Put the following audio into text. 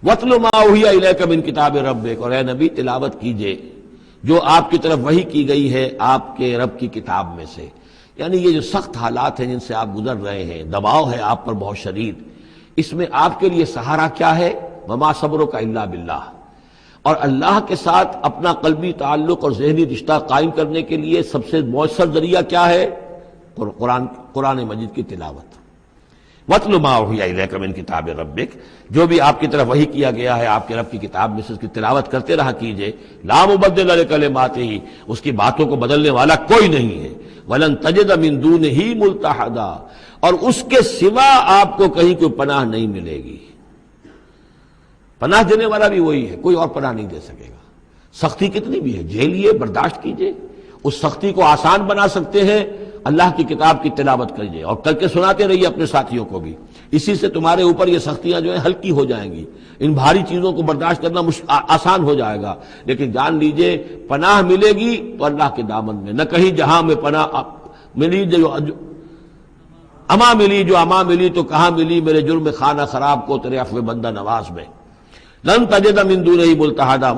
وَاتْلُ مَا أُوحِیَ إِلَیکَ مِن کتاب ربک، اور اے نبی تلاوت کیجئے جو آپ کی طرف وحی کی گئی ہے آپ کے رب کی کتاب میں سے. یعنی یہ جو سخت حالات ہیں جن سے آپ گزر رہے ہیں، دباؤ ہے آپ پر بہت شدید، اس میں آپ کے لیے سہارا کیا ہے؟ وَمَا صَبْرُكَ إِلَّا بِاللَّهِ، اور اللہ کے ساتھ اپنا قلبی تعلق اور ذہنی رشتہ قائم کرنے کے لیے سب سے مؤثر ذریعہ کیا ہے؟ قرآن مجید کی تلاوت. وَاتْلُ مَا أُوحِیَ إِلَیکَ مِن کتاب ربک، جو بھی آپ کی طرف وحی کیا گیا ہے آپ کے رب کی کتاب میں سے اس کی تلاوت کرتے رہا کیجئے. لا مبدل لکلماتہ، اس کی باتوں کو بدلنے والا کوئی نہیں ہے. وَلَن تَجِدَ مِن دُونِهِ مُلْتَحَدًا، اور اس کے سوا آپ کو کہیں کوئی پناہ نہیں ملے گی. پناہ دینے والا بھی وہی ہے، کوئی اور پناہ نہیں دے سکے گا. سختی کتنی بھی ہے جھیلیے، برداشت کیجئے. اس سختی کو آسان بنا سکتے ہیں اللہ کی کتاب کی تلاوت کریے اور کر کے سناتے رہیے اپنے ساتھیوں کو بھی. اسی سے تمہارے اوپر یہ سختیاں جو ہیں ہلکی ہو جائیں گی، ان بھاری چیزوں کو برداشت کرنا آسان ہو جائے گا. لیکن جان لیجئے پناہ ملے گی تو اللہ کے دامن میں، نہ کہیں جہاں میں پناہ ملی جو اما ملی تو کہاں ملی میرے جرم خانہ خراب کو تیرے عفو بندہ نواز میں. لن تجد من دونہ ملتحدا.